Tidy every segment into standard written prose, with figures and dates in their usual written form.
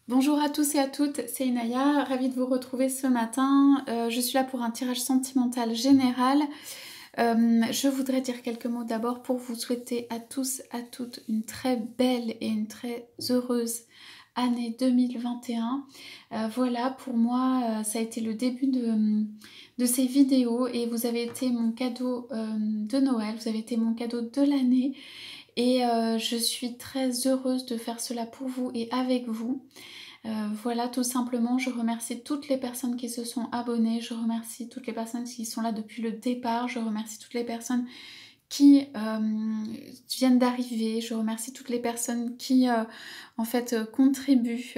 Bonjour à tous et à toutes, c'est Inaya, ravie de vous retrouver ce matin. Je suis là pour un tirage sentimental général. Je voudrais dire quelques mots d'abord pour vous souhaiter à tous, à toutes une très belle et une très heureuse année 2021. Voilà, pour moi, ça a été le début de ces vidéos et vous avez été mon cadeau de Noël, vous avez été mon cadeau de l'année. Et je suis très heureuse de faire cela pour vous et avec vous. Voilà, tout simplement, je remercie toutes les personnes qui se sont abonnées, je remercie toutes les personnes qui sont là depuis le départ, je remercie toutes les personnes qui viennent d'arriver, je remercie toutes les personnes qui en fait contribuent,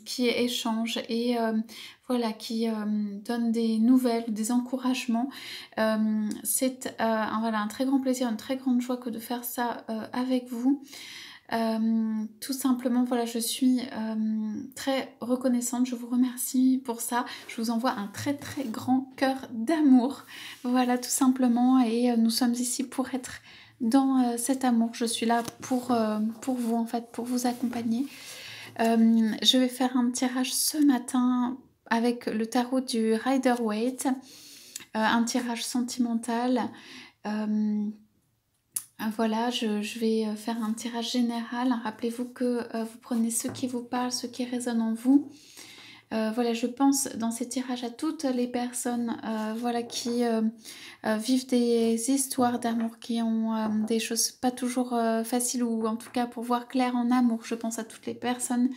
qui échangent et voilà, qui donnent des nouvelles, des encouragements. C'est voilà, un très grand plaisir, une très grande joie que de faire ça avec vous. Tout simplement, voilà, je suis très reconnaissante, je vous remercie pour ça. Je vous envoie un très très grand cœur d'amour, voilà, tout simplement, et nous sommes ici pour être dans cet amour. Je suis là pour vous, en fait, pour vous accompagner. Je vais faire un tirage ce matin avec le tarot du Rider-Waite, un tirage sentimental. Voilà, je vais faire un tirage général. Rappelez-vous que vous prenez ce qui vous parle, ce qui résonne en vous. Voilà, je pense dans ces tirages à toutes les personnes voilà, qui vivent des histoires d'amour, qui ont des choses pas toujours faciles, ou en tout cas pour voir clair en amour. Je pense à toutes les personnes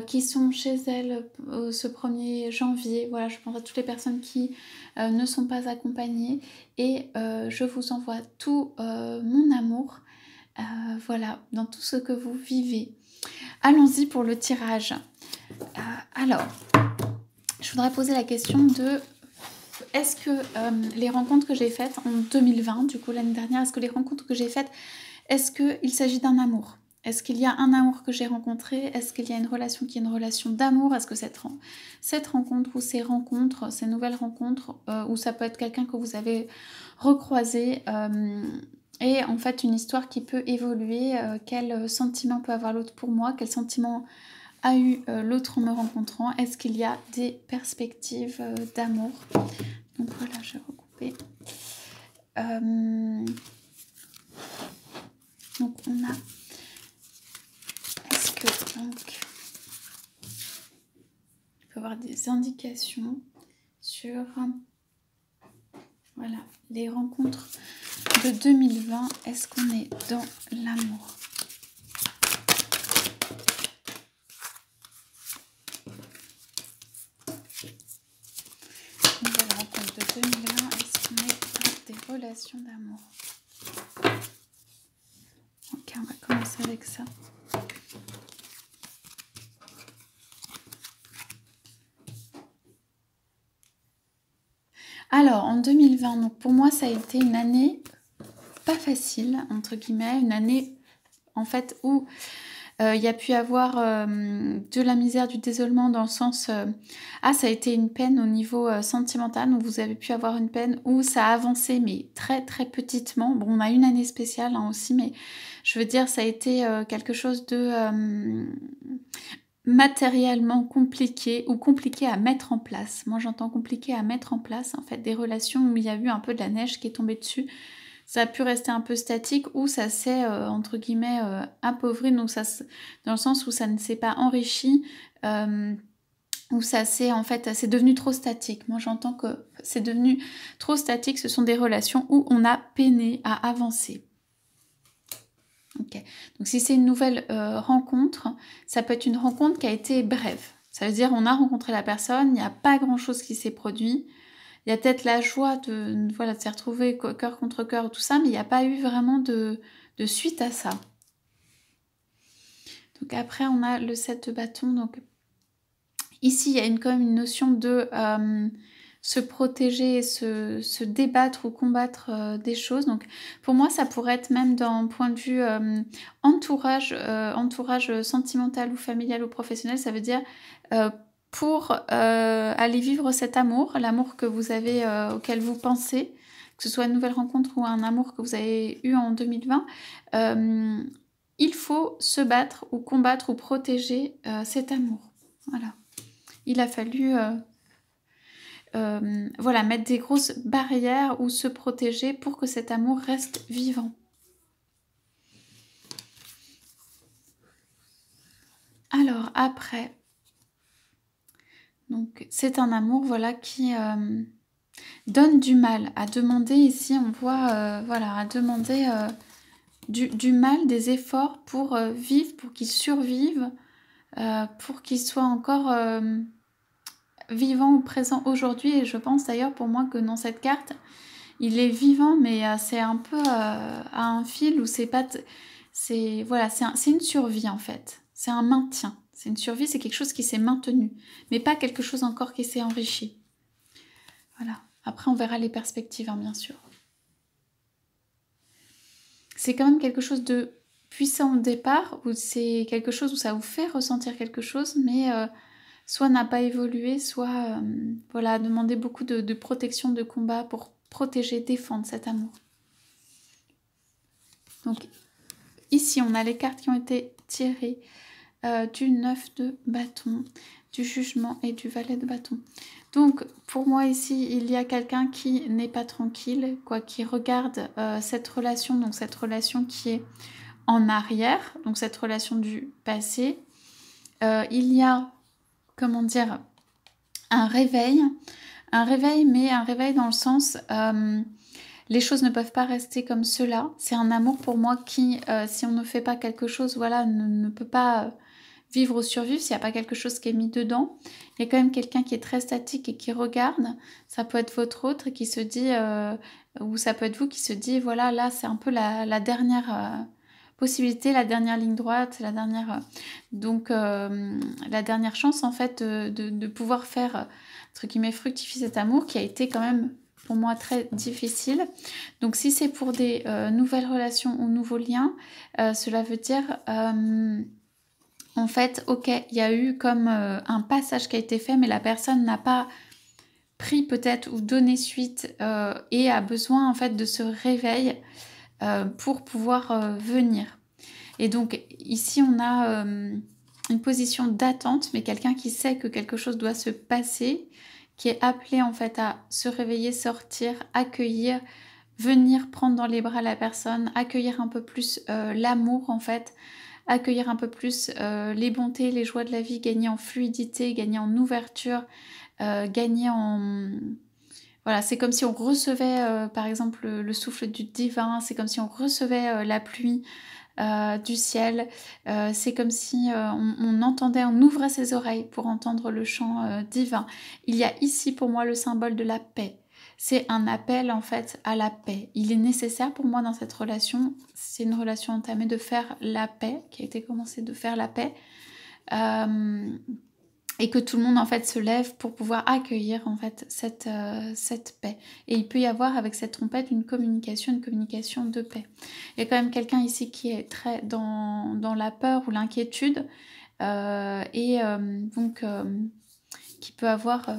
qui sont chez elles ce 1er janvier. Voilà, je pense à toutes les personnes qui ne sont pas accompagnées. Et je vous envoie tout mon amour, voilà, dans tout ce que vous vivez. Allons-y pour le tirage. Alors, je voudrais poser la question de... Est-ce que les rencontres que j'ai faites en 2020, du coup l'année dernière, est-ce que les rencontres que j'ai faites, est-ce qu'il s'agit d'un amour ? Est-ce qu'il y a un amour que j'ai rencontré? Est-ce qu'il y a une relation qui est une relation d'amour? Est-ce que cette rencontre ou ces rencontres, ces nouvelles rencontres, ou ça peut être quelqu'un que vous avez recroisé, et en fait une histoire qui peut évoluer, quel sentiment peut avoir l'autre pour moi, quel sentiment a eu l'autre en me rencontrant, est-ce qu'il y a des perspectives d'amour? Donc voilà, je vais recouper. Donc on a... Est-ce que donc... Il peut y avoir des indications sur... Voilà, les rencontres de 2020. Est-ce qu'on est dans l'amour? Nouvelle rencontre de 2020. Est-ce qu'on est dans des relations d'amour? Ok, on va commencer avec ça. Alors, en 2020, donc pour moi, ça a été une année pas facile, entre guillemets, une année en fait où il y a pu avoir de la misère, du désolement, dans le sens ça a été une peine au niveau sentimental, donc vous avez pu avoir une peine où ça a avancé, mais très très petitement. Bon, on a une année spéciale hein, aussi, mais je veux dire, ça a été quelque chose de matériellement compliqué, ou compliqué à mettre en place. Moi j'entends compliqué à mettre en place, en fait, des relations où il y a eu un peu de la neige qui est tombée dessus. Ça a pu rester un peu statique, ou ça s'est entre guillemets appauvri, donc ça, dans le sens où ça ne s'est pas enrichi, où ça s'est en fait, c'est devenu trop statique. Moi j'entends que c'est devenu trop statique. Ce sont des relations où on a peiné à avancer. Ok, donc si c'est une nouvelle rencontre, ça peut être une rencontre qui a été brève. Ça veut dire on a rencontré la personne, il n'y a pas grand chose qui s'est produit. Il y a peut-être la joie de, voilà, de s'y retrouver cœur contre cœur, tout ça, mais il n'y a pas eu vraiment de suite à ça. Donc après, on a le 7 de bâton. Donc ici, il y a quand même une notion de se protéger, se débattre ou combattre des choses. Donc pour moi, ça pourrait être même d'un point de vue entourage sentimental ou familial ou professionnel. Ça veut dire... pour aller vivre cet amour, l'amour que vous avez, auquel vous pensez, que ce soit une nouvelle rencontre ou un amour que vous avez eu en 2020, il faut se battre ou combattre ou protéger cet amour. Voilà. Il a fallu voilà, mettre des grosses barrières ou se protéger pour que cet amour reste vivant. Alors après, donc c'est un amour voilà qui donne du mal. À demander ici, on voit voilà, à demander du mal, des efforts pour vivre, pour qu'il survive, pour qu'il soit encore vivant ou présent aujourd'hui. Et je pense d'ailleurs pour moi que dans cette carte, il est vivant, mais c'est un peu à un fil où c'est pas... C'est voilà, c'est une survie en fait. C'est un maintien. C'est une survie, c'est quelque chose qui s'est maintenu, mais pas quelque chose encore qui s'est enrichi. Voilà. Après, on verra les perspectives, hein, bien sûr. C'est quand même quelque chose de puissant au départ, ou c'est quelque chose où ça vous fait ressentir quelque chose, mais soit n'a pas évolué, soit voilà, demander beaucoup de protection, de combat pour protéger, défendre cet amour. Donc ici, on a les cartes qui ont été tirées du 9 de bâton, du jugement et du valet de bâton. Donc pour moi ici, il y a quelqu'un qui n'est pas tranquille, quoi, qui regarde cette relation, donc cette relation qui est en arrière, donc cette relation du passé. Il y a, comment dire, un réveil, mais un réveil dans le sens... les choses ne peuvent pas rester comme cela. C'est un amour pour moi qui, si on ne fait pas quelque chose, voilà, ne peut pas vivre ou survivre s'il n'y a pas quelque chose qui est mis dedans. Il y a quand même quelqu'un qui est très statique et qui regarde. Ça peut être votre autre qui se dit, ou ça peut être vous qui se dit, voilà, là c'est un peu la dernière possibilité, la dernière ligne droite, la dernière... donc la dernière chance en fait de pouvoir faire, entre guillemets, fructifier cet amour qui a été quand même... pour moi très difficile. Donc si c'est pour des nouvelles relations ou nouveaux liens, cela veut dire en fait, ok, il y a eu comme un passage qui a été fait, mais la personne n'a pas pris peut-être ou donné suite et a besoin en fait de ce réveil pour pouvoir venir. Et donc ici on a une position d'attente, mais quelqu'un qui sait que quelque chose doit se passer, qui est appelé en fait à se réveiller, sortir, accueillir, venir prendre dans les bras la personne, accueillir un peu plus l'amour en fait, accueillir un peu plus les bontés, les joies de la vie, gagner en fluidité, gagner en ouverture, gagner en... Voilà, c'est comme si on recevait par exemple le souffle du divin, c'est comme si on recevait la pluie du ciel, c'est comme si on entendait, on ouvrait ses oreilles pour entendre le chant divin. Il y a ici pour moi le symbole de la paix. C'est un appel en fait à la paix. Il est nécessaire pour moi dans cette relation, c'est une relation entamée de faire la paix, qui a été commencée de faire la paix. Et que tout le monde en fait se lève pour pouvoir accueillir en fait cette paix. Et il peut y avoir avec cette trompette une communication de paix. Il y a quand même quelqu'un ici qui est très dans la peur ou l'inquiétude et donc qui peut avoir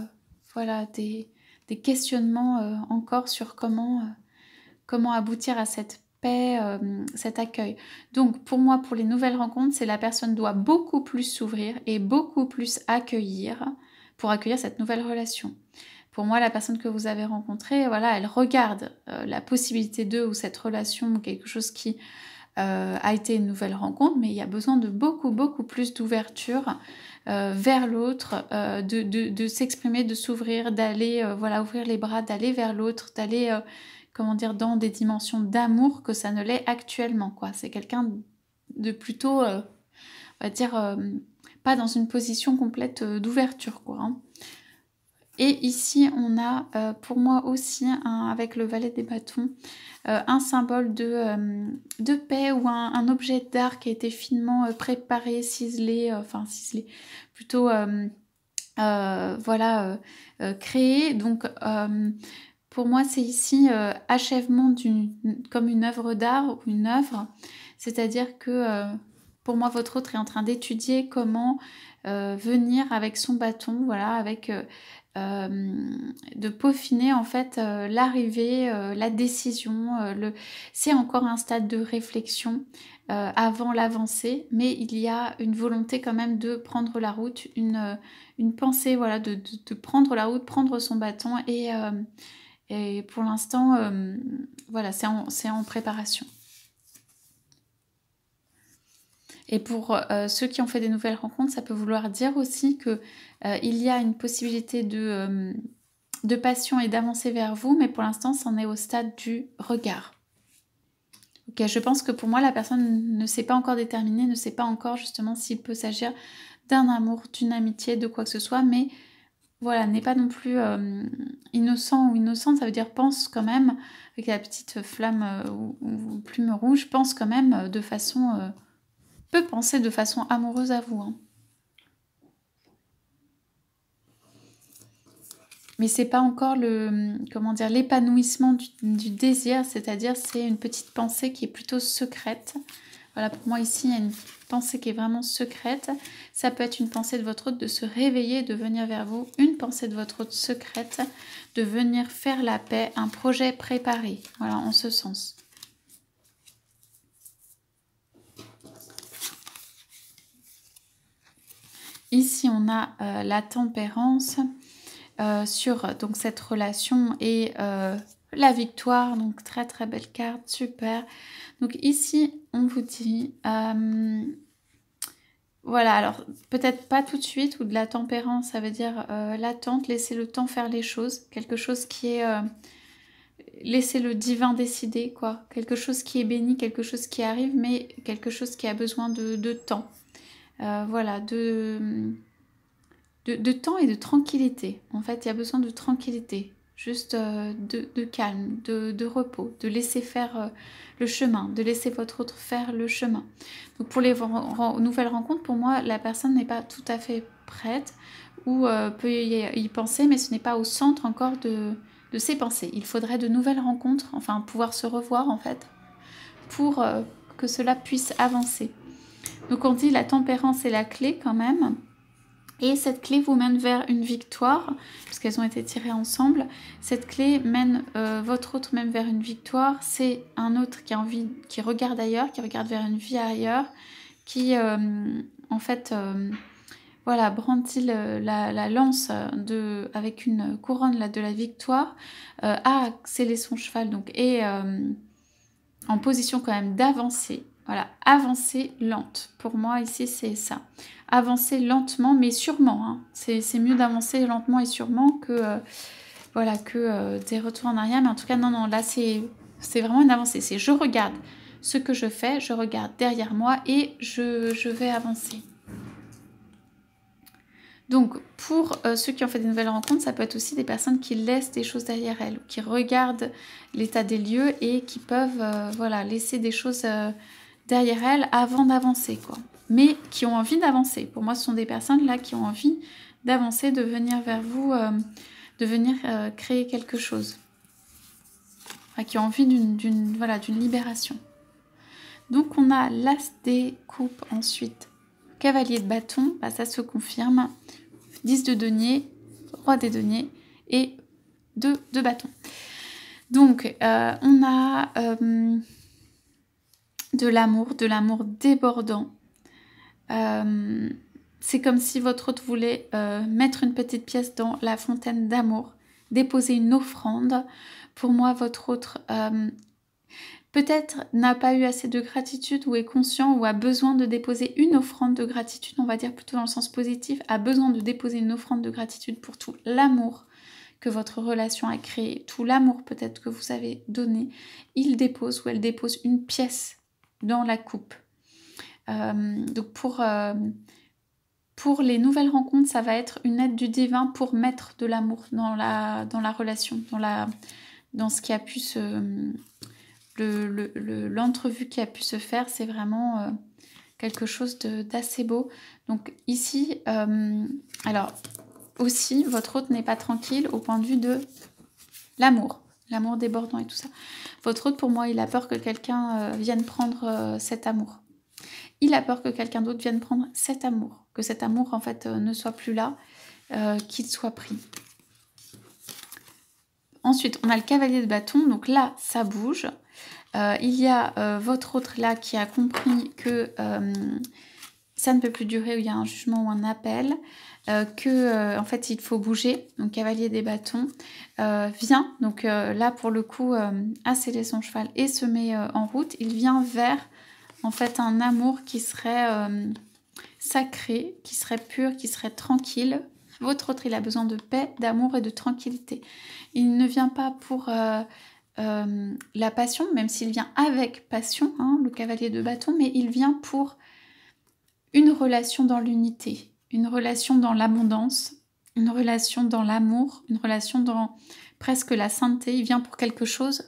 voilà, des questionnements encore sur comment aboutir à cette paix, cet accueil. Donc pour moi, pour les nouvelles rencontres, c'est la personne doit beaucoup plus s'ouvrir et beaucoup plus accueillir pour accueillir cette nouvelle relation. Pour moi, la personne que vous avez rencontrée, voilà, elle regarde la possibilité d'eux ou cette relation ou quelque chose qui a été une nouvelle rencontre, mais il y a besoin de beaucoup plus d'ouverture vers l'autre, de s'exprimer, de s'ouvrir, d'aller voilà, ouvrir les bras, d'aller vers l'autre, d'aller comment dire, dans des dimensions d'amour que ça ne l'est actuellement, quoi. C'est quelqu'un de plutôt, on va dire, pas dans une position complète d'ouverture, quoi. Hein. Et ici, on a pour moi aussi, avec le valet des bâtons, un symbole de paix ou un objet d'art qui a été finement préparé, ciselé, plutôt, voilà, créé. Donc, pour moi, c'est ici achèvement comme une œuvre d'art ou une œuvre. C'est-à-dire que pour moi, votre autre est en train d'étudier comment venir avec son bâton, voilà, avec de peaufiner en fait l'arrivée, la décision. C'est encore un stade de réflexion. avant l'avancée, mais il y a une volonté quand même de prendre la route, une pensée, voilà, de prendre la route, prendre son bâton, et pour l'instant, voilà, c'est en préparation. Et pour ceux qui ont fait des nouvelles rencontres, ça peut vouloir dire aussi que il y a une possibilité de passion et d'avancer vers vous, mais pour l'instant, c'en est au stade du regard. Ok, je pense que pour moi, la personne ne s'est pas encore déterminée, ne sait pas encore justement s'il peut s'agir d'un amour, d'une amitié, de quoi que ce soit, mais voilà, n'est pas non plus innocent ou innocente, ça veut dire pense quand même, avec la petite flamme ou plume rouge, pense quand même de façon... peut penser de façon amoureuse à vous. Hein. Mais c'est pas encore comment dire, l'épanouissement du désir, c'est-à-dire c'est une petite pensée qui est plutôt secrète. Voilà, pour moi ici, il y a une pensée qui est vraiment secrète. Ça peut être une pensée de votre hôte de se réveiller, de venir vers vous. Une pensée de votre hôte secrète, de venir faire la paix, un projet préparé. Voilà, en ce sens. Ici, on a la tempérance sur donc, cette relation et la victoire. Donc, très très belle carte, super. Donc ici, on vous dit... voilà, alors peut-être pas tout de suite, ou de la tempérance, ça veut dire l'attente, laisser le temps faire les choses. Quelque chose qui est... laisser le divin décider, quoi. Quelque chose qui est béni, quelque chose qui arrive, mais quelque chose qui a besoin de temps. Voilà, de temps et de tranquillité. En fait, il y a besoin de tranquillité, juste de calme, de repos, de laisser faire le chemin, de laisser votre autre faire le chemin. Donc pour les nouvelles rencontres, pour moi, la personne n'est pas tout à fait prête ou peut y penser, mais ce n'est pas au centre encore de ses pensées. Il faudrait de nouvelles rencontres, enfin pouvoir se revoir en fait, pour que cela puisse avancer. Donc on dit la tempérance est la clé quand même. Et cette clé vous mène vers une victoire, puisqu'elles ont été tirées ensemble. Cette clé mène votre autre même vers une victoire. C'est un autre qui a envie, qui regarde ailleurs, qui regarde vers une vie ailleurs, qui en fait, voilà, brandit la lance avec une couronne là, de la victoire, a scellé son cheval donc, et en position quand même d'avancer. Voilà, avancer lente. Pour moi, ici, c'est ça. Avancer lentement, mais sûrement. Hein. C'est mieux d'avancer lentement et sûrement que, voilà, que des retours en arrière. Mais en tout cas, non, non, là, c'est vraiment une avancée. C'est je regarde ce que je fais, je regarde derrière moi et je vais avancer. Donc, pour ceux qui ont fait des nouvelles rencontres, ça peut être aussi des personnes qui laissent des choses derrière elles, qui regardent l'état des lieux et qui peuvent voilà, laisser des choses derrière elles avant d'avancer, quoi. Mais qui ont envie d'avancer. Pour moi, ce sont des personnes là qui ont envie d'avancer, de venir vers vous, de venir créer quelque chose. Enfin, qui ont envie d'une voilà, d'une libération. Donc, on a l'as des coupes ensuite. Cavalier de bâton, bah, ça se confirme. 10 de denier, roi des deniers et 2 de bâton. Donc, on a de l'amour débordant. C'est comme si votre hôte voulait mettre une petite pièce dans la fontaine d'amour, déposer une offrande. Pour moi, votre autre... peut-être n'a pas eu assez de gratitude ou est conscient ou a besoin de déposer une offrande de gratitude, on va dire plutôt dans le sens positif, a besoin de déposer une offrande de gratitude pour tout l'amour que votre relation a créé, tout l'amour peut-être que vous avez donné. Il dépose ou elle dépose une pièce dans la coupe. Donc pour les nouvelles rencontres, ça va être une aide du divin pour mettre de l'amour dans la relation, dans ce qui a pu l'entrevue qui a pu se faire, c'est vraiment quelque chose d'assez beau. Donc ici, alors aussi, votre hôte n'est pas tranquille au point de vue de l'amour débordant et tout ça. Votre hôte, pour moi, il a peur que quelqu'un vienne prendre cet amour. Il a peur que quelqu'un d'autre vienne prendre cet amour, que cet amour, en fait, ne soit plus là, qu'il soit pris. Ensuite, on a le cavalier de bâton, donc là, ça bouge. Il y a votre autre là qui a compris que ça ne peut plus durer, où il y a un jugement ou un appel, en fait il faut bouger, donc cavalier des bâtons, vient, donc là pour le coup a scellé son cheval et se met en route, il vient vers en fait un amour qui serait sacré, qui serait pur, qui serait tranquille. Votre autre il a besoin de paix, d'amour et de tranquillité. Il ne vient pas pour la passion, même s'il vient avec passion, hein, le cavalier de bâton, mais il vient pour une relation dans l'unité, une relation dans l'abondance, une relation dans l'amour, une relation dans presque la sainteté. Il vient pour quelque chose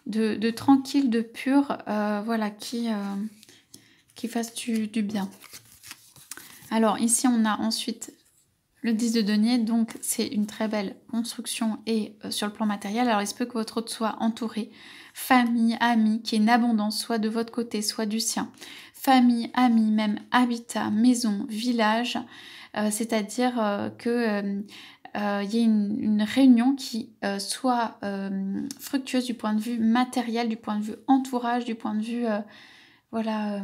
de tranquille, de pur, voilà, qui fasse du bien. Alors ici on a ensuite le 10 de denier, donc c'est une très belle construction et sur le plan matériel. Alors il se peut que votre hôte soit entouré, famille, amis, qu'il y ait une abondance soit de votre côté, soit du sien. Famille, amis, même habitat, maison, village, c'est-à-dire que y ait une réunion qui soit fructueuse du point de vue matériel, du point de vue entourage, du point de vue voilà,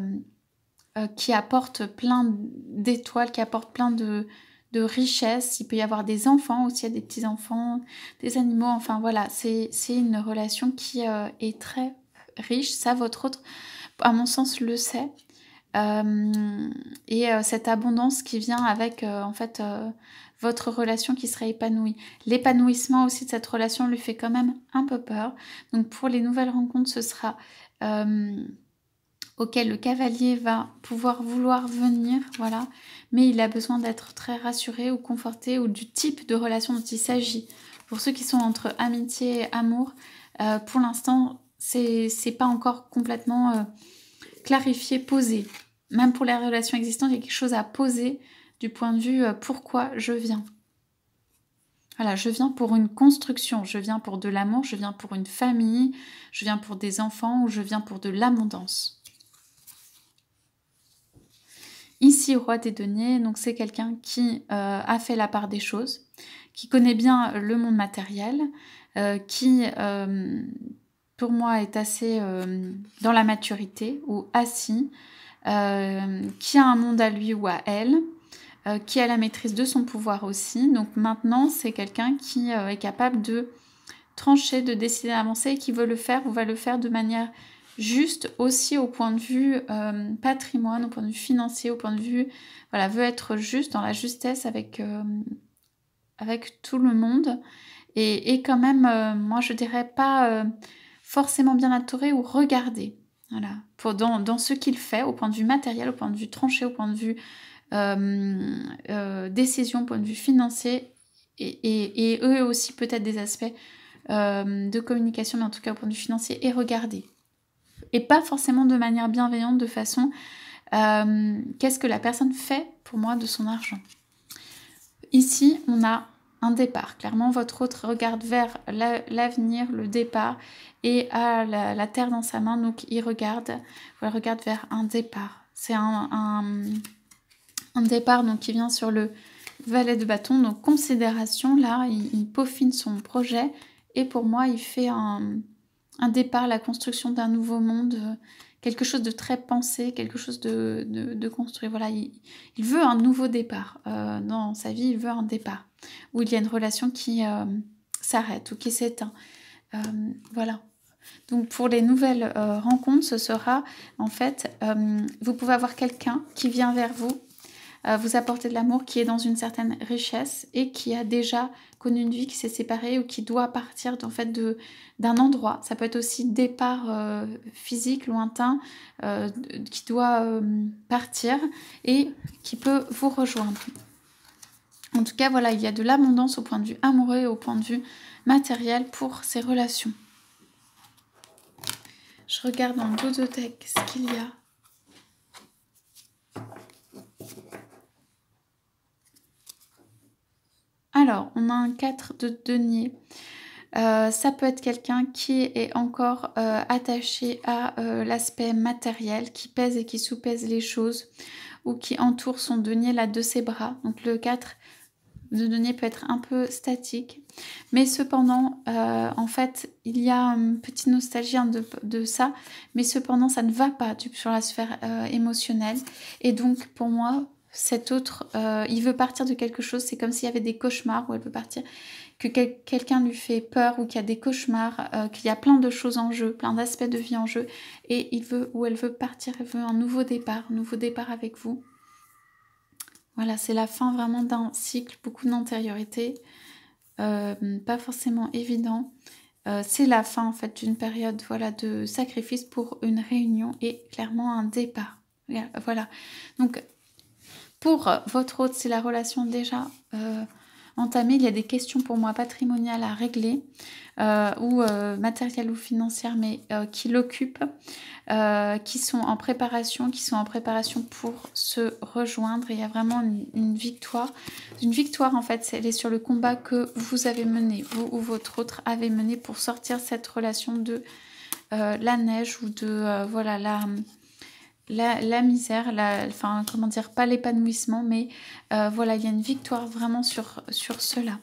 qui apporte plein d'étoiles, qui apporte plein de richesse. Il peut y avoir des enfants aussi, il y a des petits-enfants, des animaux, enfin voilà, c'est une relation qui est très riche. Ça, votre autre, à mon sens, le sait. Cette abondance qui vient avec en fait votre relation qui serait épanouie. L'épanouissement aussi de cette relation lui fait quand même un peu peur. Donc pour les nouvelles rencontres, ce sera auquel le cavalier va pouvoir vouloir venir, voilà, mais il a besoin d'être très rassuré ou conforté ou du type de relation dont il s'agit. Pour ceux qui sont entre amitié et amour, pour l'instant, c'est pas encore complètement clarifié, posé. Même pour les relations existantes, il y a quelque chose à poser du point de vue pourquoi je viens. Voilà, je viens pour une construction, je viens pour de l'amour, je viens pour une famille, je viens pour des enfants ou je viens pour de l'abondance. Ici, roi des deniers, donc c'est quelqu'un qui a fait la part des choses, qui connaît bien le monde matériel, qui, pour moi, est assez dans la maturité ou assis, qui a un monde à lui ou à elle, qui a la maîtrise de son pouvoir aussi. Donc maintenant, c'est quelqu'un qui est capable de trancher, de décider d'avancer, et qui veut le faire ou va le faire de manière juste aussi au point de vue patrimoine, au point de vue financier, au point de vue, voilà, veut être juste dans la justesse avec tout le monde et quand même, moi je dirais pas forcément bien entouré ou regardé, voilà, dans ce qu'il fait au point de vue matériel, au point de vue tranché, au point de vue décision, au point de vue financier et eux aussi peut-être des aspects de communication, mais en tout cas au point de vue financier, et regarder. Et pas forcément de manière bienveillante, de façon qu'est-ce que la personne fait pour moi de son argent. Ici, on a un départ. Clairement, votre autre regarde vers l'avenir, le départ, et a la terre dans sa main, donc il regarde vers un départ. C'est un départ donc, qui vient sur le valet de bâton, donc considération, là, il peaufine son projet, et pour moi, il fait un départ, la construction d'un nouveau monde, quelque chose de très pensé, quelque chose de construit. Voilà, il veut un nouveau départ dans sa vie, il veut un départ où il y a une relation qui s'arrête ou qui s'éteint. Voilà. Donc pour les nouvelles rencontres, ce sera en fait, vous pouvez avoir quelqu'un qui vient vers vous, vous apporter de l'amour, qui est dans une certaine richesse et qui a déjà connu une vie, qui s'est séparé ou qui doit partir en fait d'un endroit. Ça peut être aussi départ physique, lointain, qui doit partir et qui peut vous rejoindre. En tout cas, voilà, il y a de l'abondance au point de vue amoureux et au point de vue matériel pour ces relations. Je regarde dans le dos de deck ce qu'il y a. Alors, on a un 4 de denier. Ça peut être quelqu'un qui est encore attaché à l'aspect matériel, qui pèse et qui sous-pèse les choses, ou qui entoure son denier là de ses bras. Donc le 4 denier peut être un peu statique. Mais cependant, en fait, il y a une petite nostalgie de ça. Mais cependant, ça ne va pas sur la sphère émotionnelle. Et donc, pour moi, cet autre, il veut partir de quelque chose. C'est comme s'il y avait des cauchemars où elle veut partir. Que quelqu'un lui fait peur ou qu'il y a des cauchemars, qu'il y a plein de choses en jeu, plein d'aspects de vie en jeu. Et il veut, ou elle veut partir, elle veut un nouveau départ avec vous. Voilà, c'est la fin vraiment d'un cycle, beaucoup d'antériorité, pas forcément évident. C'est la fin en fait d'une période voilà, de sacrifice pour une réunion et clairement un départ. Voilà. Donc pour votre hôte, c'est la relation déjà entamée. Il y a des questions pour moi patrimoniales à régler ou matérielles ou financières, mais qui l'occupent, qui sont en préparation, pour se rejoindre. Et il y a vraiment une victoire. Une victoire, en fait, elle est sur le combat que vous avez mené, vous ou votre autre avez mené pour sortir cette relation de la neige ou de voilà la misère, enfin comment dire, pas l'épanouissement, mais voilà, il y a une victoire vraiment sur cela.